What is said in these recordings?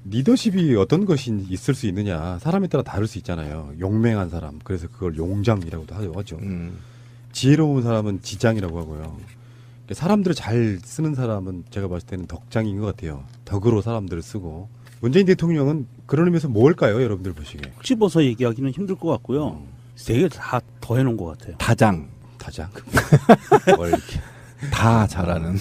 리더십이 어떤 것이 있을 수 있느냐 사람에 따라 다를 수 있잖아요. 용맹한 사람 그래서 그걸 용장이라고도 하죠. 지혜로운 사람은 지장이라고 하고요. 사람들을 잘 쓰는 사람은 제가 봤을 때는 덕장인 것 같아요. 덕으로 사람들을 쓰고 문재인 대통령은 그런 의미에서 뭘까요? 여러분들 보시기에 찝어서 얘기하기는 힘들 것 같고요. 세 개 다 더해놓은 것 같아요. 다장 뭘 이렇게 다 잘하는.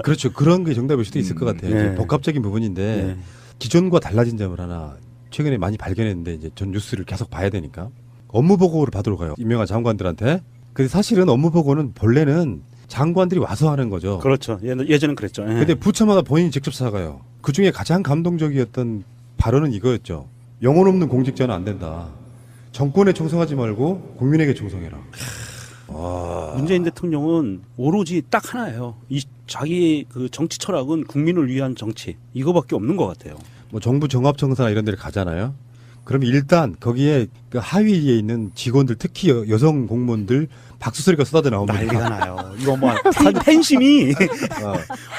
그렇죠. 그런 게 정답일 수도 있을 것 같아요. 네. 복합적인 부분인데 네. 기존과 달라진 점을 하나 최근에 많이 발견했는데 이제 전 뉴스를 계속 봐야 되니까 업무 보고를 받으러 가요. 유명한 장관들한테. 근데 사실은 업무 보고는 본래는 장관들이 와서 하는 거죠. 그렇죠. 예전엔 그랬죠. 예. 근데 부처마다 본인이 직접 사가요. 그 중에 가장 감동적이었던 발언은 이거였죠. 영혼 없는 공직자는 안 된다. 정권에 충성하지 말고 국민에게 충성해라. 문재인 대통령은 오로지 딱 하나예요. 자기 그 정치 철학은 국민을 위한 정치 이거밖에 없는 것 같아요. 뭐 정부 종합청사나 이런 데를 가잖아요. 그럼 일단 거기에 그 하위에 있는 직원들 특히 여성 공무원들 박수 소리가 쏟아져 나옵니다. 난리가 나요. 이거 뭐 팬심이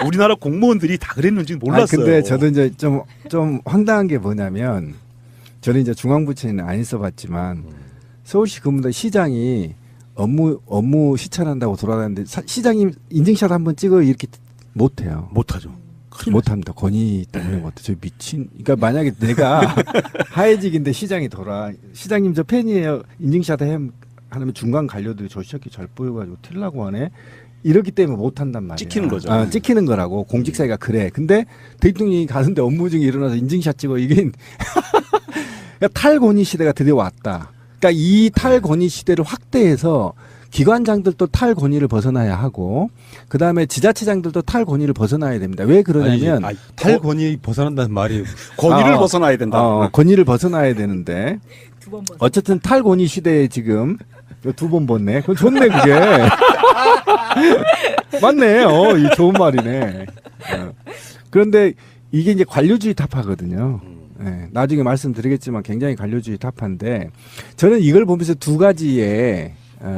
우리나라 공무원들이 다 그랬는지 몰랐어요. 근데 저도 이제 좀 황당한 게 뭐냐면 저는 이제 중앙부처는 안 있어봤지만 서울시 근무대 시장이 업무 시찰한다고 돌아다니는데 시장님 인증샷 한번 찍어 이렇게 못해요. 못하죠. 못합니다. 권위 때문에 못해. 저 미친. 그러니까 만약에 내가 하해직인데 시장님 저 팬이에요. 인증샷 하면 중간 관료들이 저 새끼 잘 보여가지고 틸라고 하네. 이렇기 때문에 못한단 말이야. 찍히는 거죠. 찍히는 거라고. 공직사회가 그래. 근데 대통령이 가는데 업무 중에 일어나서 인증샷 찍어. 이게 그러니까 탈권위 시대가 드디어 왔다. 그러니까 이 탈권위 시대를 확대해서 기관장들도 탈권위를 벗어나야 하고 그다음에 지자체장들도 탈권위를 벗어나야 됩니다. 왜 그러냐면 탈권위 벗어난다는 말이 권위를 벗어나야 된다. 권위를 벗어나야 되는데 두 번 벗어. 어쨌든 탈권위 시대에 지금 두 번 벗네. 그건 좋네 그게. 맞네. 이 좋은 말이네. 그런데 이게 이제 관료주의 타파거든요. 네, 나중에 말씀드리겠지만 굉장히 관료주의 타파인데 저는 이걸 보면서 두 가지의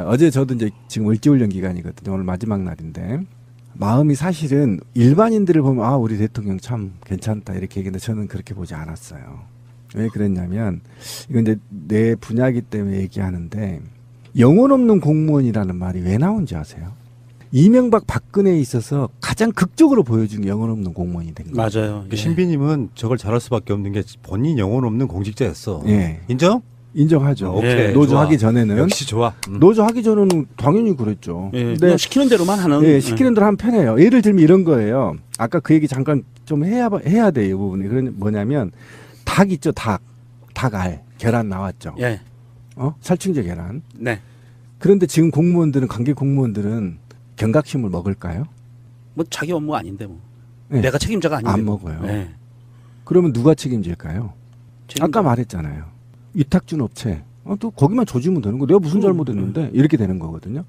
어제 저도 이제 지금 을지훈련 기간이거든요. 오늘 마지막 날인데 마음이 사실은 일반인들을 보면 우리 대통령 참 괜찮다 이렇게 얘기했는데 저는 그렇게 보지 않았어요. 왜 그랬냐면 이건 이제 내 분야이기 때문에 얘기하는데 영혼 없는 공무원이라는 말이 왜 나온지 아세요? 이명박 박근혜에 있어서 가장 극적으로 보여준 게 영혼 없는 공무원이 된 거예요. 맞아요. 예. 신비님은 저걸 잘할 수밖에 없는 게 본인 영혼 없는 공직자였어. 예. 인정? 인정하죠. 오케이, 노조 좋아. 하기 전에는 역시 좋아. 노조 하기 전에는 당연히 그랬죠. 예. 근데 그냥 시키는 대로만 하는. 시키는 대로 하면 편해요. 예를 들면 이런 거예요. 아까 그 얘기 잠깐 좀 해야 돼요. 이 부분이. 그런 뭐냐면 닭 있죠. 닭알 계란 나왔죠. 예. 살충제 계란. 네. 그런데 지금 관계 공무원들은 경각심을 먹을까요? 뭐 자기 업무 아닌데 뭐. 네. 내가 책임자가 아닌데. 안 뭐. 먹어요. 예. 그러면 누가 책임질까요? 책임자. 아까 말했잖아요. 위탁준 업체. 또 거기만 조지면 되는 거. 내가 무슨 잘못했는데 이렇게 되는 거거든요.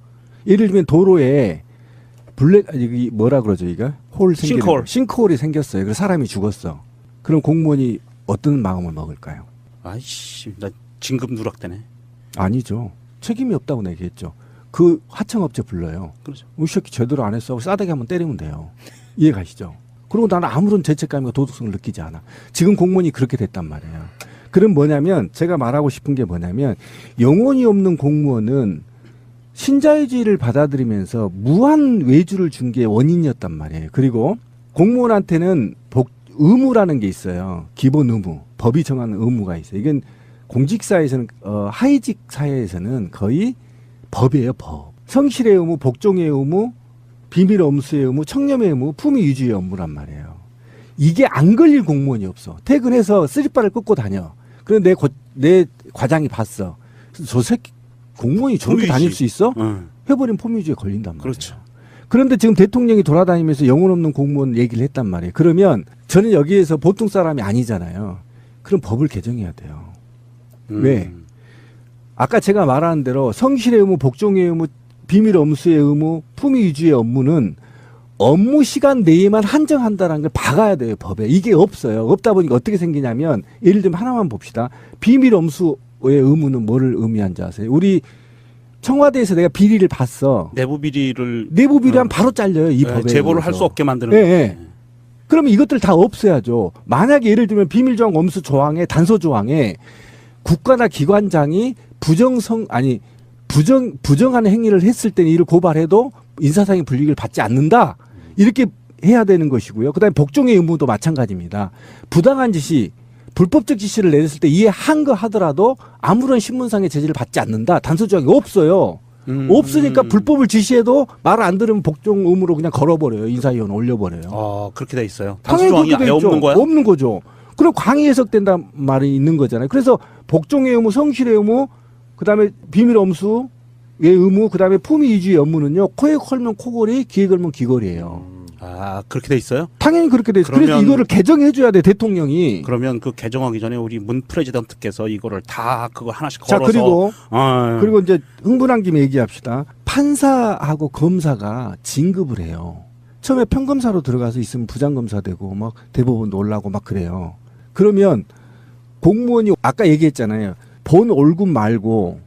예를 들면 도로에 뭐라 그러죠, 이거? 싱크홀이 생겼어요. 그래서 사람이 죽었어. 그럼 공무원이 어떤 마음을 먹을까요? 아이씨, 나 진급 누락되네. 아니죠. 책임이 없다고 얘기했죠. 그 하청업체 불러요. 그렇죠. 이 새끼 제대로 안 했어. 싸대기 한번 때리면 돼요. 이해 가시죠? 그리고 나는 아무런 죄책감과 도덕성을 느끼지 않아. 지금 공무원이 그렇게 됐단 말이에요. 그럼 뭐냐면 제가 말하고 싶은 게 뭐냐면 영혼이 없는 공무원은 신자유주의를 받아들이면서 무한 외주를 준 게 원인이었단 말이에요. 그리고 공무원한테는 의무라는 게 있어요. 기본 의무. 법이 정하는 의무가 있어요. 이건 공직사회에서는 하위직 사회에서는 거의 법이에요. 법. 성실의 의무, 복종의 의무, 비밀 엄수의 의무, 청렴의 의무, 품위 유지의 업무란 말이에요. 이게 안 걸릴 공무원이 없어. 퇴근해서 쓰리바를 끊고 다녀. 그런데 내 과장이 봤어. 저 새끼 공무원이 저렇게 다닐 수 있어? 해버린 품위주의에 걸린단 말이에요. 그렇죠. 그런데 지금 대통령이 돌아다니면서 영혼 없는 공무원 얘기를 했단 말이에요. 그러면 저는 여기에서 보통 사람이 아니잖아요. 그럼 법을 개정해야 돼요. 왜? 아까 제가 말한 대로 성실의 의무, 복종의 의무, 비밀 엄수의 의무, 품위 유지의 업무는 업무 시간 내에만 한정한다는 걸 박아야 돼요, 법에. 이게 없어요. 없다 보니까 어떻게 생기냐면 예를 들면 하나만 봅시다. 비밀 엄수의 의무는 뭐를 의미한지 아세요? 우리 청와대에서 내가 비리를 봤어. 내부 비리를 내부 비리하면 바로 잘려요, 이 법에. 제보를 할 수 없게 만드는 예, 예. 그러면 이것들 다 없애야죠. 만약에 예를 들면 비밀조항 엄수 조항에 단서 조항에 국가나 기관장이 부정하는 행위를 했을 때는 이를 고발해도 인사상의 불이익을 받지 않는다. 이렇게 해야 되는 것이고요. 그다음에 복종의 의무도 마찬가지입니다. 부당한 지시, 불법적 지시를 내렸을 때 이해한 거 하더라도 아무런 신문상의 제재를 받지 않는다. 단서 조항이 없어요. 없으니까 불법을 지시해도 말 안 들으면 복종 의무로 그냥 걸어버려요. 인사위원 올려버려요. 그렇게 돼 있어요. 당연히 단수조항이 그렇게 아예 돼 있죠. 없는 거야? 없는 거죠. 그럼 광의 해석된다는 말이 있는 거잖아요. 그래서 복종의 의무, 성실의 의무, 그다음에 비밀 엄수의 의무, 그다음에 품위 유지의 업무는요. 코에 걸면 코걸이, 귀에 걸면 귀걸이에요. 그렇게 돼 있어요? 당연히 그렇게 돼 있어요. 그래서 그러면- 이거를 개정해 줘야 돼, 대통령이. 그러면 그 개정하기 전에 우리 문 프레지던트께서 이거를 다 그거 하나씩 자, 걸어서 그리고 이제 흥분한 김에 얘기합시다. 판사하고 검사가 진급을 해요. 처음에 평검사로 들어가서 있으면 부장검사 되고 막 대법원도 올라고 막 그래요. 그러면 공무원이 아까 얘기했잖아요. 본 월급 말고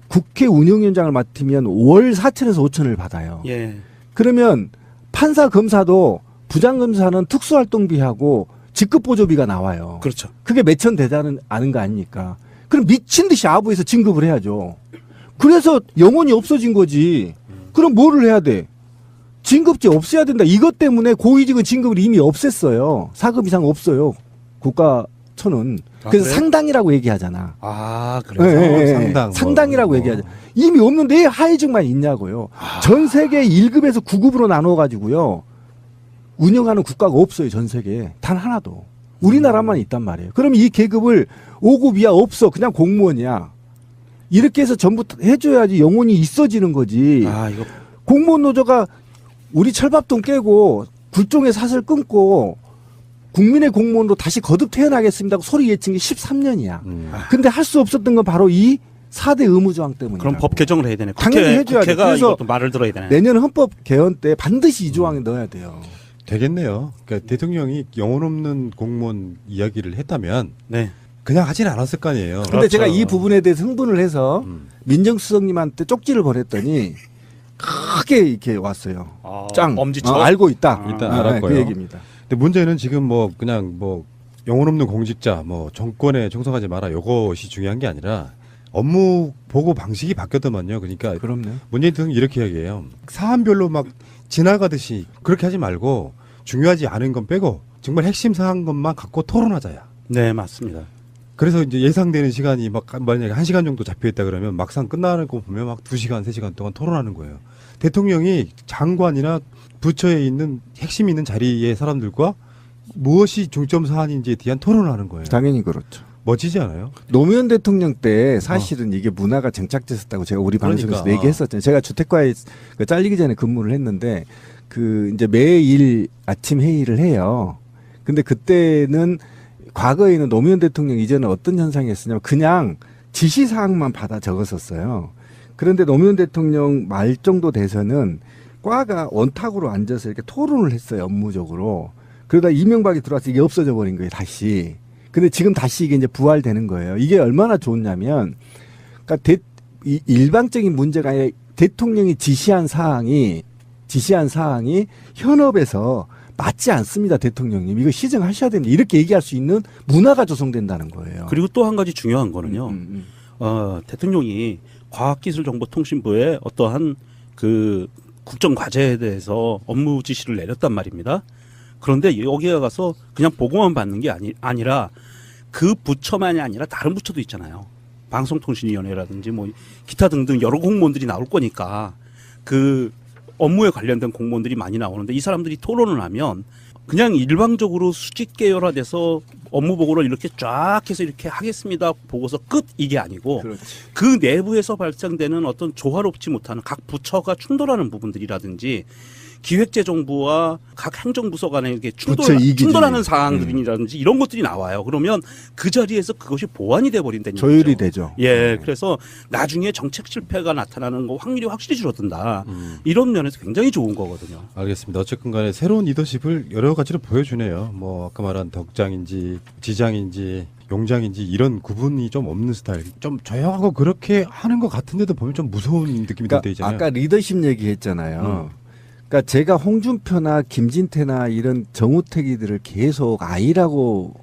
국회 운영위원장을 맡으면 월 4천에서 5천을 받아요. 예. 그러면 판사 검사도 부장검사는 특수활동비하고 직급보조비가 나와요. 그렇죠. 그게 몇천 되다는 아는 거 아닙니까? 그럼 미친 듯이 아부에서 진급을 해야죠. 그래서 영원히 없어진 거지. 그럼 뭐를 해야 돼? 진급제 없애야 된다. 이것 때문에 고위직은 진급을 이미 없앴어요. 4급 이상 없어요. 국가처는. 그래서 그래요? 상당이라고 얘기하잖아. 그래서 예, 예, 예. 상당, 뭐. 상당이라고 얘기하죠. 이미 없는데 왜 하위직만 있냐고요. 전 세계 1급에서 9급으로 나눠가지고요. 운영하는 국가가 없어요. 전 세계에. 단 하나도. 우리나라만 있단 말이에요. 그럼 이 계급을 5급 이하 없어. 그냥 공무원이야. 이렇게 해서 전부 해줘야지 영원히 있어지는 거지. 이거 공무원 노조가 우리 철밥통 깨고 굴종의 사슬 끊고 국민의 공무원으로 다시 거듭 태어나겠습니다. 소리 외친 게 13년이야. 근데 할 수 없었던 건 바로 이 4대 의무조항 때문이에요. 그럼 법 개정을 해야 되네. 당연히 해줘야죠. 국회가 그래서 이것도 말을 들어야 되네. 내년 헌법 개헌 때 반드시 이 조항에 넣어야 돼요. 되겠네요. 그러니까 대통령이 영혼 없는 공무원 이야기를 했다면 네. 그냥 하진 않았을 거 아니에요. 근데 그렇죠. 제가 이 부분에 대해서 흥분을 해서 음. 민정수석님한테 쪽지를 보냈더니 크게 이렇게 왔어요. 짱. 엄지척. 알고 있다. 일단 네, 알았고요. 그 얘기입니다. 근데 문제는 지금 뭐 그냥 뭐 영혼 없는 공직자 뭐 정권에 충성하지 마라 이것이 중요한 게 아니라 업무 보고 방식이 바뀌었더만요. 그러니까 그럼요. 문재인 대통령이 이렇게 얘기해요. 사안별로 막 지나가듯이 그렇게 하지 말고 중요하지 않은 건 빼고 정말 핵심 사항 것만 갖고 토론하자야. 네, 맞습니다. 그래서 이제 예상되는 시간이 막 만약에 1시간 정도 잡혀 있다 그러면 막상 끝나는 거 보면 막 2시간, 3시간 동안 토론하는 거예요. 대통령이 장관이나 부처에 있는 핵심 있는 자리의 사람들과 무엇이 중점 사안인지에 대한 토론을 하는 거예요. 당연히 그렇죠. 멋지지 않아요? 노무현 대통령 때 사실은 이게 문화가 정착됐었다고 제가 우리 방송에서 그러니까. 얘기했었잖아요. 제가 주택과에 잘리기 전에 근무를 했는데 그 이제 매일 아침 회의를 해요. 근데 그때는 과거에는 노무현 대통령 이전에 어떤 현상이었냐면 그냥 지시사항만 받아 적었었어요. 그런데 노무현 대통령 말 정도 돼서는 과가 원탁으로 앉아서 이렇게 토론을 했어요. 업무적으로. 그러다 이명박이 들어와서 이게 없어져 버린 거예요. 다시. 근데 지금 다시 이게 이제 부활되는 거예요. 이게 얼마나 좋냐면 그러니까 일방적인 문제가 아니라 대통령이 지시한 사항이 현업에서 맞지 않습니다. 대통령님. 이거 시정하셔야 됩니다. 이렇게 얘기할 수 있는 문화가 조성된다는 거예요. 그리고 또 한 가지 중요한 거는요. 대통령이 과학기술정보통신부에 어떠한 그 국정과제에 대해서 업무 지시를 내렸단 말입니다. 그런데 여기에 가서 그냥 보고만 받는 게 아니라 그 부처만이 아니라 다른 부처도 있잖아요. 방송통신위원회라든지 뭐 기타 등등 여러 공무원들이 나올 거니까 그 업무에 관련된 공무원들이 많이 나오는데 이 사람들이 토론을 하면 그냥 일방적으로 수직 계열화돼서 업무 보고를 이렇게 쫙 해서 이렇게 하겠습니다 보고서 끝 이게 아니고 그렇지. 그 내부에서 발생되는 어떤 조화롭지 못한 각 부처가 충돌하는 부분들이라든지 기획재정부와 각 행정부서 간에 이렇게 부처 이익이지. 충돌하는 사항들이라든지 이런 것들이 나와요. 그러면 그 자리에서 그것이 보완이 돼버린다는 조율이 얘기죠. 되죠. 예, 그래서 나중에 정책 실패가 나타나는 거 확률이 확실히 줄어든다. 이런 면에서 굉장히 좋은 거거든요. 알겠습니다. 어쨌든 간에 새로운 리더십을 여러 가지로 보여주네요. 뭐 아까 말한 덕장인지 지장인지 용장인지 이런 구분이 좀 없는 스타일. 좀 조용하고 그렇게 하는 것 같은데도 보면 좀 무서운 느낌이 들 때 있잖아요. 아까 리더십 얘기했잖아요. 그러니까 제가 홍준표나 김진태나 이런 정우택이들을 계속 아이라고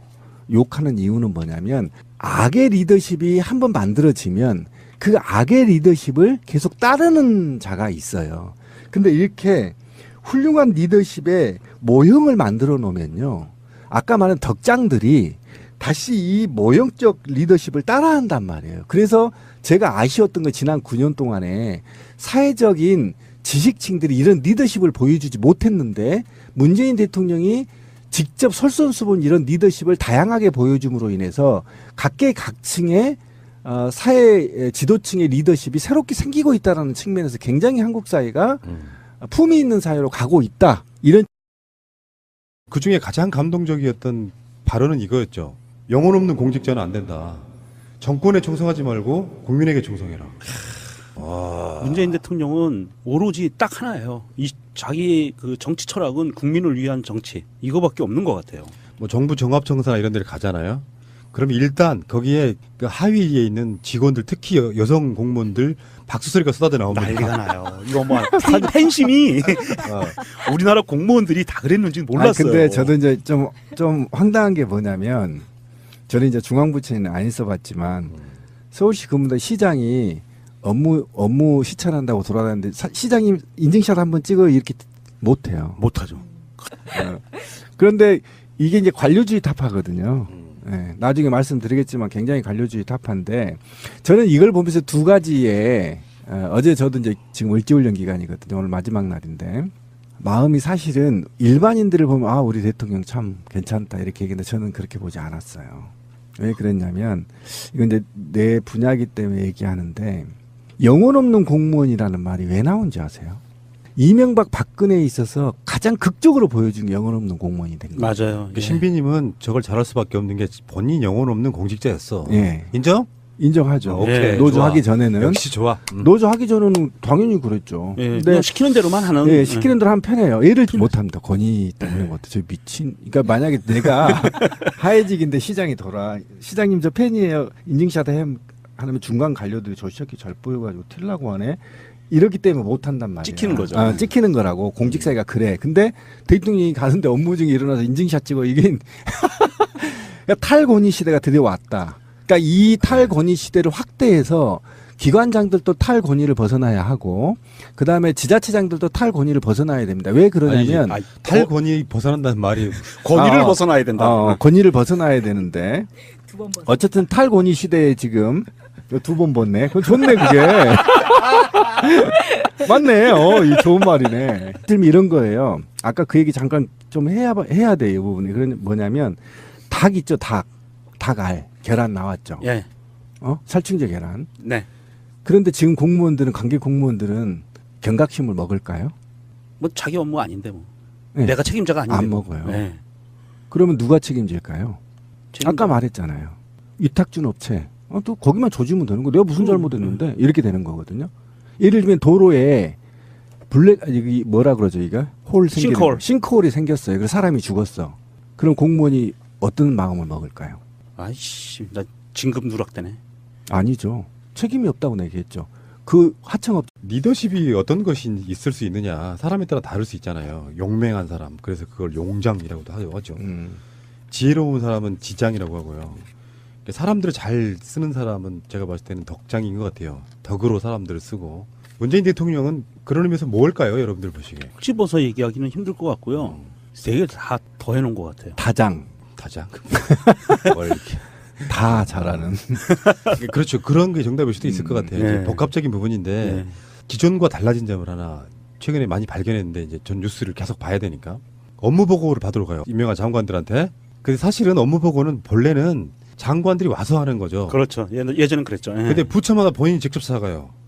욕하는 이유는 뭐냐면 악의 리더십이 한번 만들어지면 그 악의 리더십을 계속 따르는 자가 있어요. 근데 이렇게 훌륭한 리더십의 모형을 만들어 놓으면요. 아까 말한 덕장들이 다시 이 모형적 리더십을 따라한단 말이에요. 그래서 제가 아쉬웠던 건 지난 9년 동안에 사회적인 지식층들이 이런 리더십을 보여주지 못했는데 문재인 대통령이 직접 솔선수범 이런 리더십을 다양하게 보여줌으로 인해서 각계각층의 사회 지도층의 리더십이 새롭게 생기고 있다는 측면에서 굉장히 한국 사회가 품위 있는 사회로 가고 있다. 이런 그 중에 가장 감동적이었던 발언은 이거였죠. 영혼 없는 공직자는 안 된다. 정권에 충성하지 말고 국민에게 충성해라. 문재인 대통령은 오로지 딱 하나예요. 이 자기 그 정치 철학은 국민을 위한 정치 이거밖에 없는 것 같아요. 뭐 정부 종합청사나 이런 데를 가잖아요. 그럼 일단 거기에 그 하위에 있는 직원들 특히 여성 공무원들 박수 소리가 쏟아져 나옵니다. 난리가 나요. 이거 뭐 팬심이 우리나라 공무원들이 다 그랬는지는 몰랐어요. 근데 저도 이제 좀 황당한 게 뭐냐면 저는 이제 중앙부처는 안 있어봤지만 서울시 근무대 시장이 업무 시찰한다고 돌아다니는데 시장님 인증샷 한번 찍어 이렇게 못해요. 못하죠. 그런데 이게 이제 관료주의 타파거든요. 네, 나중에 말씀드리겠지만 굉장히 관료주의 타파인데 저는 이걸 보면서 두 가지의 어제 저도 이제 지금 을지훈련 기간이거든요. 오늘 마지막 날인데 마음이 사실은 일반인들을 보면 아 우리 대통령 참 괜찮다 이렇게 얘기했는데 저는 그렇게 보지 않았어요. 왜 그랬냐면 이건 이제 내 분야이기 때문에 얘기하는데 영혼 없는 공무원이라는 말이 왜 나온지 아세요? 이명박 박근혜에 있어서 가장 극적으로 보여준 게 영혼 없는 공무원이 된 거예요. 맞아요. 그 신비님은 저걸 잘할 수밖에 없는 게 본인 영혼 없는 공직자였어. 예. 인정? 인정하죠. 오케이, 노조 좋아. 하기 전에는 역시 좋아. 노조 하기 전에는 당연히 그랬죠. 예, 근데 그냥 시키는 대로만 하는. 예, 시키는 대로 하면 편해요. 예를 못합니다. 권위 때문에 못해. 저 미친. 그러니까 만약에 내가 하해직인데 시장이 돌아. 시장님 저 팬이에요. 인증샷 하면 중간 관료들이 저 새끼 잘 보여가지고 틸라고 하네. 이렇기 때문에 못한단 말이에요. 찍히는 거죠. 찍히는 거라고. 공직사회가 그래. 근데 대통령이 가는데 업무 중에 일어나서 인증샷 찍어. 이게 그러니까 탈권위 시대가 드디어 왔다. 그러니까 이 탈권위 시대를 확대해서 기관장들도 탈권위를 벗어나야 하고 그다음에 지자체장들도 탈권위를 벗어나야 됩니다. 왜 그러냐면 탈권위 벗어난다는 말이 권위를 벗어나야 된다. 권위를 벗어나야 되는데 두 번 벗어. 어쨌든 탈권위 시대에 지금 두 번 벗네. 그건 좋네 그게. 맞네. 이 좋은 말이네. 지금 이런 거예요. 아까 그 얘기 잠깐 좀 해야 돼요. 이 부분이. 그런 뭐냐면 닭 있죠. 닭알. 계란 나왔죠. 예. 살충제 계란. 네. 그런데 지금 공무원들은 관계 공무원들은 경각심을 먹을까요? 뭐 자기 업무 아닌데 뭐. 네. 내가 책임자가 아닌데. 안 뭐. 먹어요. 네. 그러면 누가 책임질까요? 책임자. 아까 말했잖아요. 위탁준 업체. 또 거기만 조지면 되는 거. 내가 무슨 잘못했는데 이렇게 되는 거거든요. 예를 들면 도로에 여기 뭐라 그러죠, 이거? 싱크홀이 생겼어요. 그래서 사람이 죽었어. 그럼 공무원이 어떤 마음을 먹을까요? 아이씨, 나 진급 누락되네. 아니죠. 책임이 없다고 얘기했죠. 그 하청업 리더십이 어떤 것이 있을 수 있느냐 사람에 따라 다를 수 있잖아요. 용맹한 사람 그래서 그걸 용장이라고도 하죠. 지혜로운 사람은 지장이라고 하고요. 사람들을 잘 쓰는 사람은 제가 봤을 때는 덕장인 것 같아요. 덕으로 사람들을 쓰고 문재인 대통령은 그런 의미에서 뭘까요? 여러분들 보시기에 찝어서 얘기하기는 힘들 것 같고요. 세 개 다 더해놓은 것 같아요. 다장 뭘 이렇게 다 잘하는. 그렇죠. 그런 게 정답일 수도 있을 것 같아요. 네. 이제 복합적인 부분인데 네. 기존과 달라진 점을 하나 최근에 많이 발견했는데 이제 전 뉴스를 계속 봐야 되니까 업무 보고를 받으러 가요. 임명한 장관들한테. 근데 사실은 업무 보고는 본래는 장관들이 와서 하는 거죠. 그렇죠. 예전엔 그랬죠. 예. 근데 부처마다 본인이 직접 사가요.